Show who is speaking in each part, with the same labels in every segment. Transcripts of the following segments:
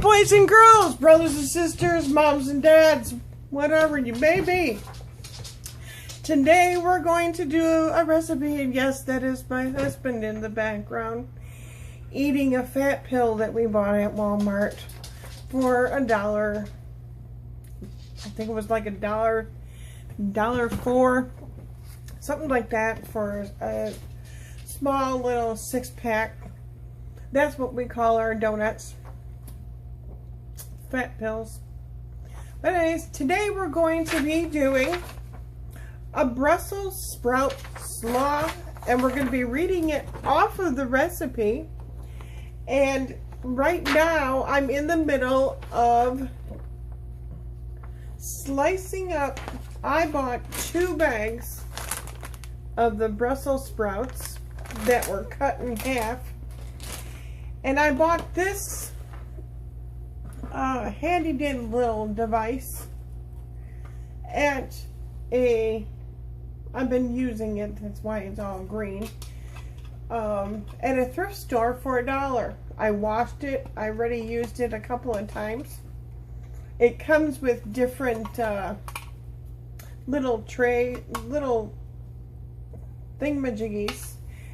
Speaker 1: boys and girls, brothers and sisters, moms and dads, whatever you may be. Today we're going to do a recipe, and yes, that is my husband in the background, eating a fat pill that we bought at Walmart for $1. I think it was like $1.04, something like that, for a small little 6-pack. That's what we call our donuts. Fat pills. But anyways, today we're going to be doing a Brussels sprout slaw, and we're going to be reading it off of the recipe. And right now I'm in the middle of slicing up. I bought 2 bags of the Brussels sprouts that were cut in half, and I bought this handy dandy little device at I've been using it, that's why it's all green, at a thrift store for $1. I washed it. I already used it a couple of times. It comes with different little thingamajiggies,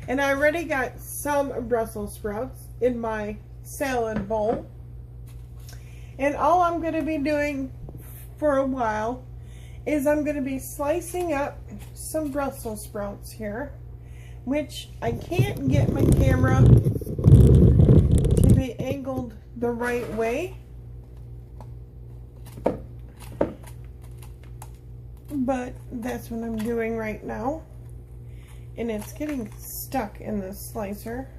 Speaker 1: and I already got some Brussels sprouts in my salad bowl. And all I'm going to be doing for a while is I'm going to be slicing up some Brussels sprouts here, which I can't get my camera to be angled the right way. But that's what I'm doing right now. And it's getting stuck in the slicer.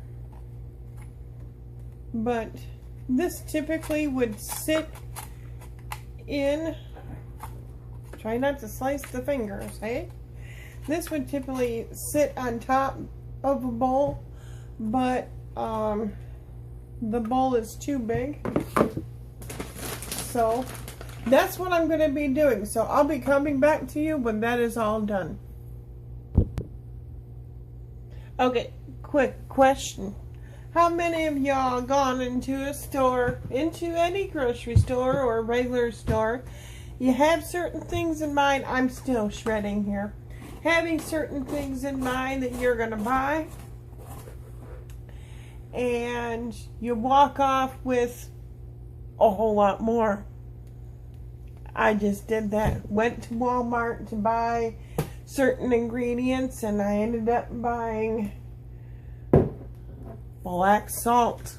Speaker 1: But this typically would sit in, try not to slice the fingers, eh? This would typically sit on top of a bowl, but the bowl is too big. So that's what I'm going to be doing. So I'll be coming back to you when that is all done. Okay, quick question. How many of y'all gone into a store, into any grocery store or regular store? You have certain things in mind. I'm still shredding here. Having certain things in mind that you're going to buy, and you walk off with a whole lot more. I just did that. Went to Walmart to buy certain ingredients, and I ended up buying black salt.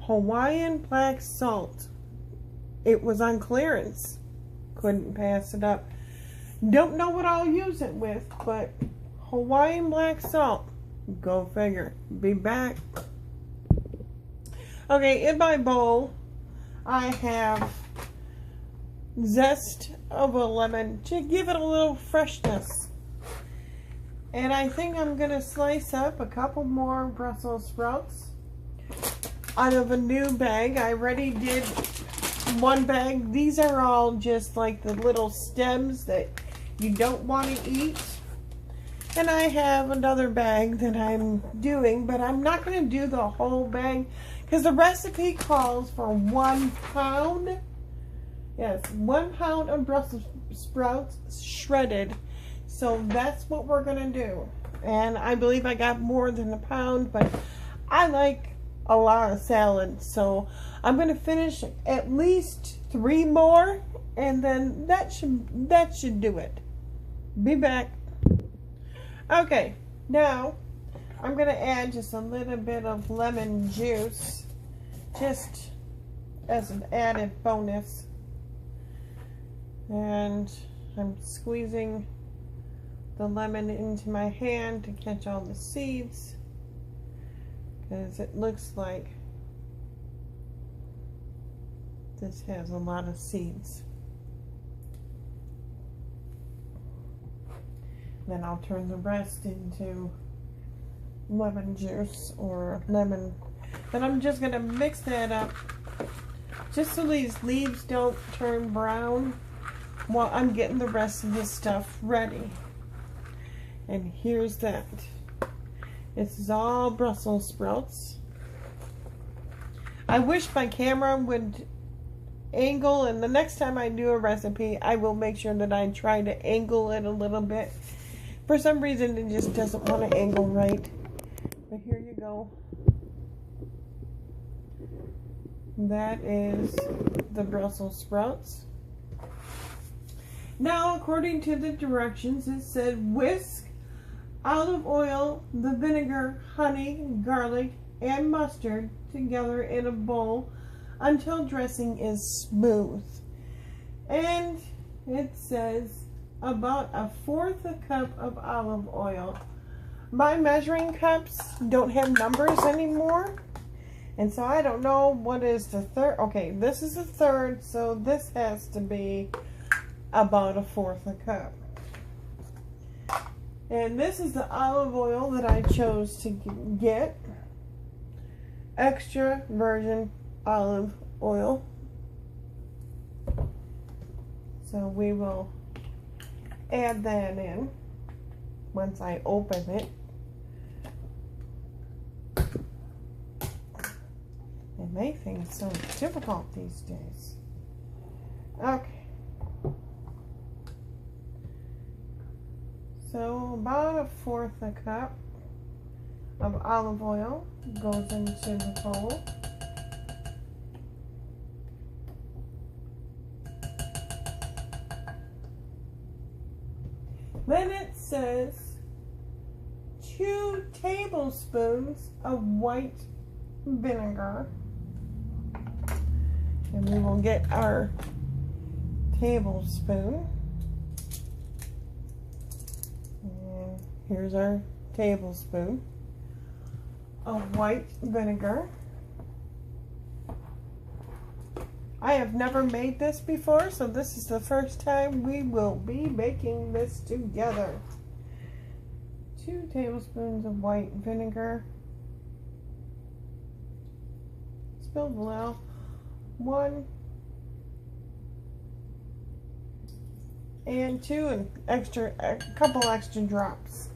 Speaker 1: Hawaiian black salt. It was on clearance. Couldn't pass it up. Don't know what I'll use it with, but Hawaiian black salt. Go figure. Be back. Okay, in my bowl I have zest of a lemon to give it a little freshness. And I think I'm going to slice up a couple more Brussels sprouts out of a new bag. I already did one bag. These are all just like the little stems that you don't want to eat. And I have another bag that I'm doing, but I'm not going to do the whole bag because the recipe calls for 1 pound. Yes, 1 pound of Brussels sprouts shredded. So that's what we're going to do. And I believe I got more than 1 pound, but I like a lot of salad. So I'm going to finish at least 3 more, and then that should do it. Be back. Okay, now I'm going to add just a little bit of lemon juice, just as an added bonus. And I'm squeezing the lemon into my hand to catch all the seeds, because it looks like this has a lot of seeds. Then I'll turn the rest into lemon juice or lemon. Then I'm just going to mix that up just so these leaves don't turn brown while I'm getting the rest of this stuff ready. And here's that. This is all Brussels sprouts. I wish my camera would angle, and the next time I do a recipe, I will make sure that I try to angle it a little bit. For some reason, it just doesn't want to angle right. But here you go. That is the Brussels sprouts. Now, according to the directions, it said whisk olive oil, the vinegar, honey, garlic, and mustard together in a bowl until dressing is smooth. And it says about 1/4 cup of olive oil. My measuring cups don't have numbers anymore, and so I don't know what is the third. Okay, this is a third, so this has to be about 1/4 cup. And this is the olive oil that I chose to get. Extra virgin olive oil. So we will add that in once I open it. They make things so difficult these days. Okay. So about 1/4 cup of olive oil goes into the bowl. Then it says 2 tablespoons of white vinegar. And we will get our tablespoon. And here's our tablespoon of white vinegar. I have never made this before, so this is the first time we will be making this together. 2 tablespoons of white vinegar. Spilled below. 1 and 2 and a couple extra drops.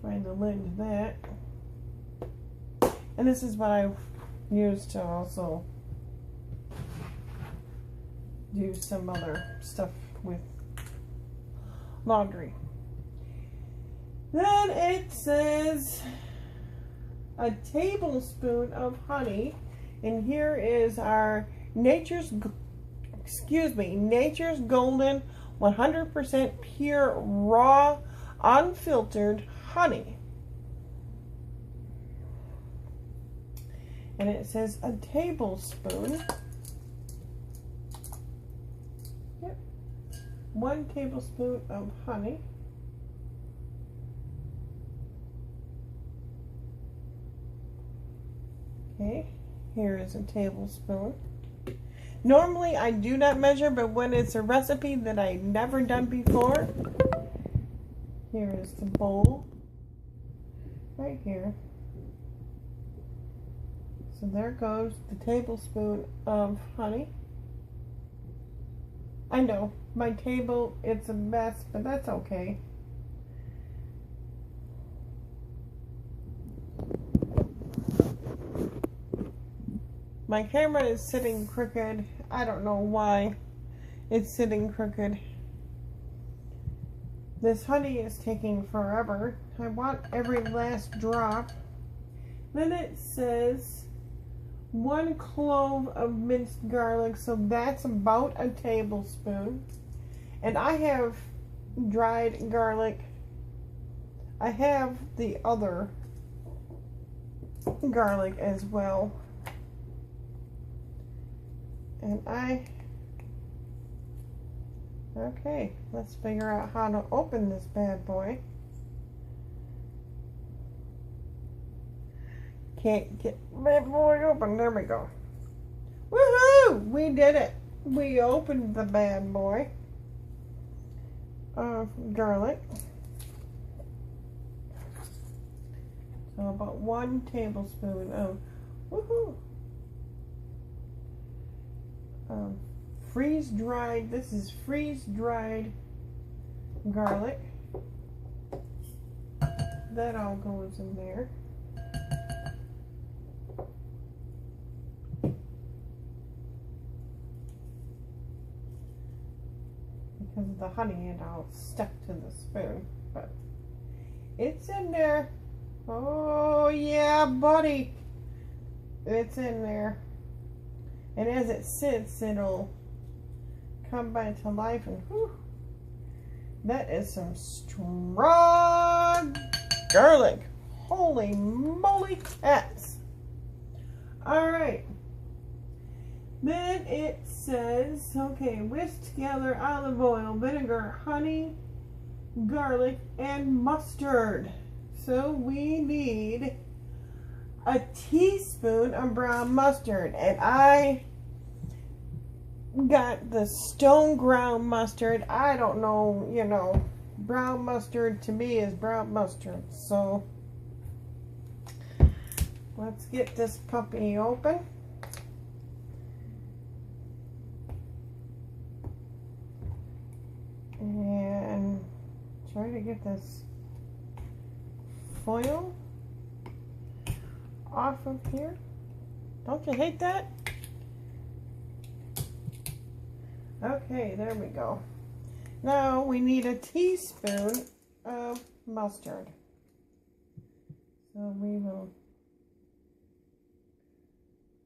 Speaker 1: Find the lid to that. And this is what I use to also do some other stuff with laundry. Then it says a tablespoon of honey, and here is our Nature's Golden 100% pure raw unfiltered honey. And it says a tablespoon. Yep. 1 tablespoon of honey. Okay, here is a tablespoon. Normally I do not measure, but when it's a recipe that I've never done before, here is the bowl right here. So there goes the tablespoon of honey. I know, my table, it's a mess, but that's okay. My camera is sitting crooked. I don't know why it's sitting crooked. This honey is taking forever. I want every last drop. Then it says 1 clove of minced garlic, so that's about a tablespoon. And I have dried garlic. I have the other garlic as well. And okay, let's figure out how to open this bad boy. Can't get bad boy open. There we go. Woohoo! We did it. We opened the bad boy of garlic. So about 1 tablespoon of woohoo. Freeze-dried, this is freeze-dried garlic. That all goes in there. because of the honey and all stuck to the spoon. But it's in there. Oh yeah, buddy. It's in there. And as it sits, it'll come back to life, and whew, that is some strong garlic. Holy moly cats. Alright. Then it says, okay, whisk together olive oil, vinegar, honey, garlic, and mustard. So we need a teaspoon of brown mustard, and I got the stone ground mustard. I don't know, you know, brown mustard to me is brown mustard. So let's get this puppy open. And try to get this foil off of here. Don't you hate that? Okay, there we go. Now we need a teaspoon of mustard. So we will,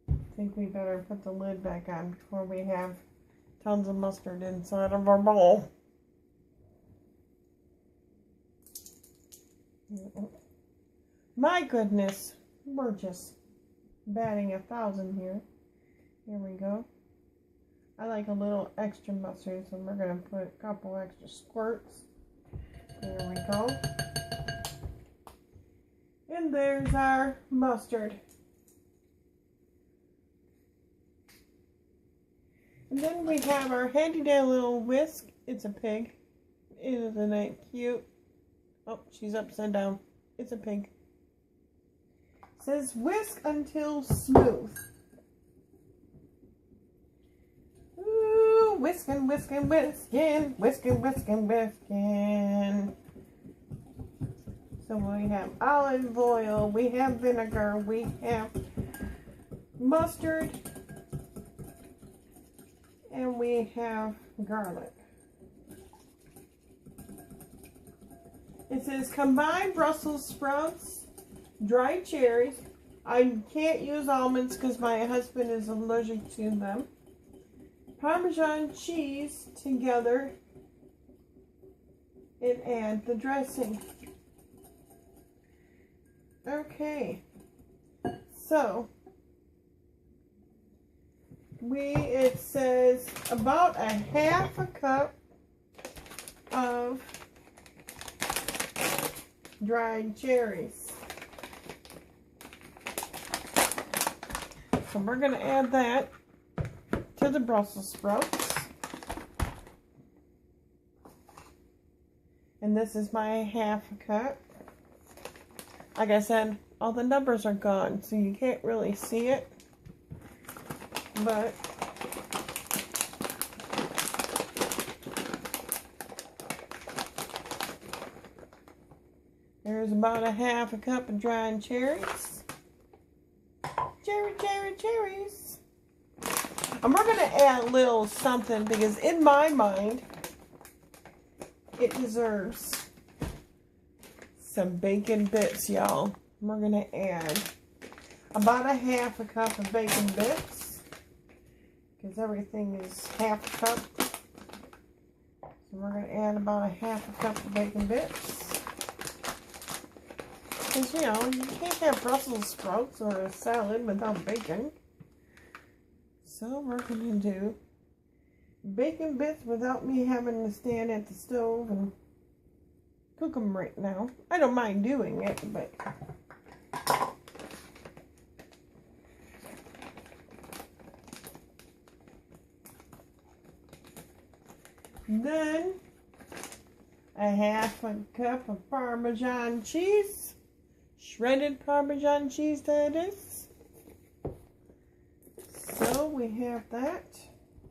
Speaker 1: I think we better put the lid back on before we have tons of mustard inside of our bowl. My goodness, we're just batting 1,000 here. Here we go. I like a little extra mustard, so we're going to put a couple extra squirts. There we go. And there's our mustard. And then we have our handy dandy little whisk. It's a pig. Isn't it cute? Oh, she's upside down. It's a pig. It says whisk until smooth. Ooh, whisking, whisking, whisking, whisking, whisking, whisking. So we have olive oil, we have vinegar, we have mustard, and we have garlic. It says combine Brussels sprouts, dried cherries. I can't use almonds because my husband is allergic to them. Parmesan cheese together and add the dressing. Okay, so it says about a half a cup of dried cherries. So we're going to add that to the Brussels sprouts. And this is my half a cup. Like I said, all the numbers are gone, so you can't really see it. But there's about a half a cup of dried cherries. Cherries. And we're going to add a little something because in my mind, it deserves some bacon bits, y'all. We're going to add about a half a cup of bacon bits because everything is half a cup. So we're going to add about a half a cup of bacon bits. Because, you know, you can't have Brussels sprouts or a salad without bacon. So we're going to do bacon bits without me having to stand at the stove and cook them right now. I don't mind doing it, but then a half a cup of Parmesan cheese. Shredded Parmesan cheese, that is. So we have that.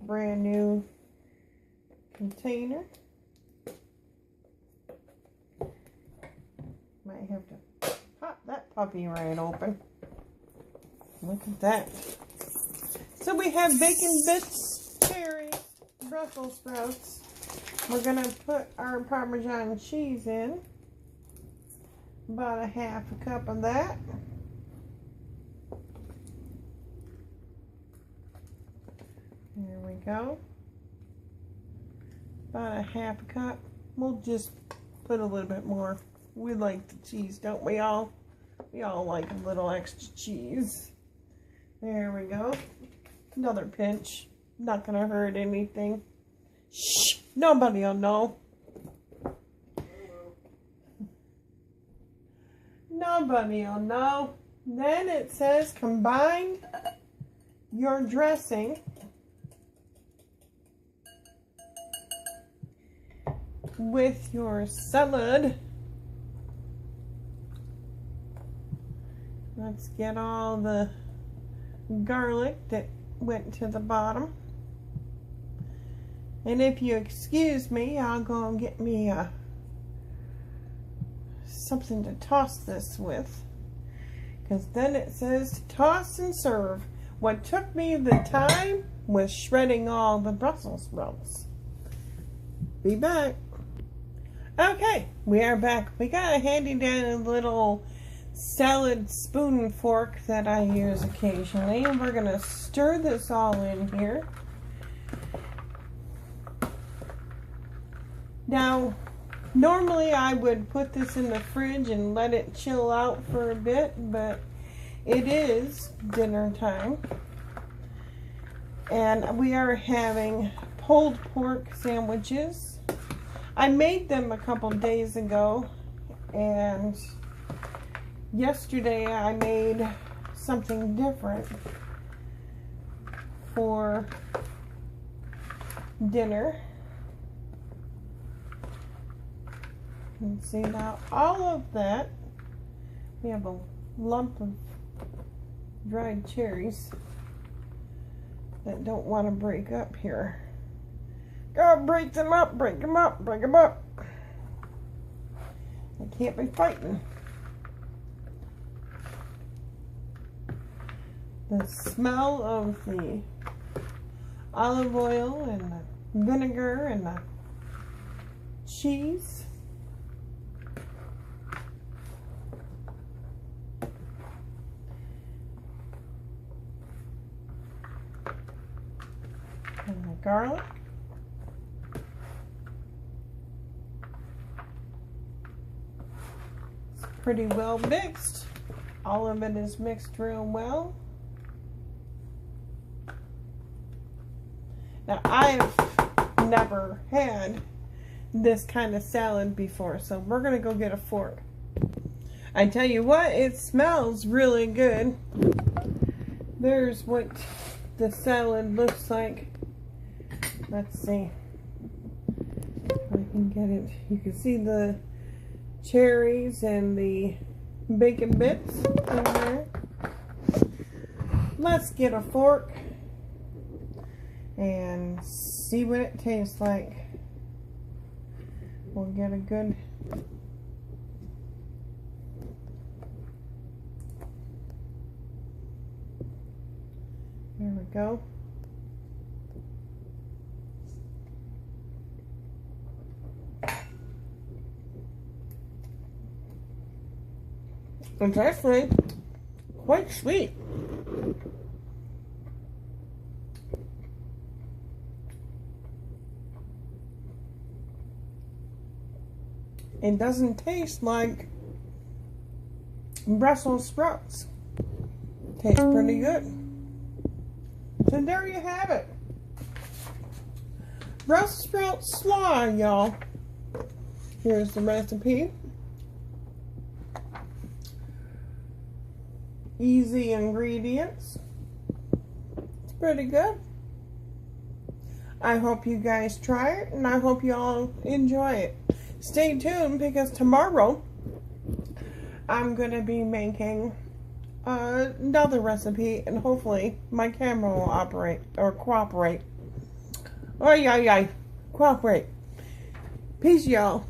Speaker 1: Brand new container. Might have to pop that puppy right open. Look at that. So we have bacon bits, cherries, Brussels sprouts, We're going to put our Parmesan cheese in. About a half a cup of that. There we go. About a half a cup. We'll just put a little bit more. We like the cheese, don't we all? We all like a little extra cheese. There we go. Another pinch. Not gonna hurt anything. Shh! Nobody will know. Nobody will know. Then it says combine your dressing with your salad. Let's get all the garlic that went to the bottom. And if you excuse me, I'll go and get me something to toss this with. Because then it says toss and serve. What took me the time was shredding all the Brussels sprouts. Be back. Okay, we are back. We got a handy dandy little salad spoon and fork that I use occasionally. And we're going to stir this all in here. Now, normally I would put this in the fridge and let it chill out for a bit, but it is dinner time. And we are having pulled pork sandwiches. I made them a couple days ago, and yesterday I made something different for dinner. You can see now all of that. We have a lump of dried cherries that don't want to break up here. Go break them up, break them up, break them up. I can't be fighting. The smell of the olive oil and the vinegar and the cheese. And the garlic. It's pretty well mixed. All of it is mixed real well. Now, I've never had this kind of salad before, so we're going to go get a fork. I tell you what, it smells really good. There's what the salad looks like. Let's see if I can get it. You can see the cherries and the bacon bits in there. Let's get a fork and see what it tastes like. We'll get a good there we go. It's actually quite sweet. It doesn't taste like Brussels sprouts. Tastes pretty good. So there you have it. Brussels sprout slaw, y'all. Here's the recipe. Easy ingredients. It's pretty good. I hope you guys try it, and I hope you all enjoy it. Stay tuned, because tomorrow I'm going to be making another recipe, and hopefully my camera will operate or cooperate. Oh, yeah, cooperate. Peace, y'all.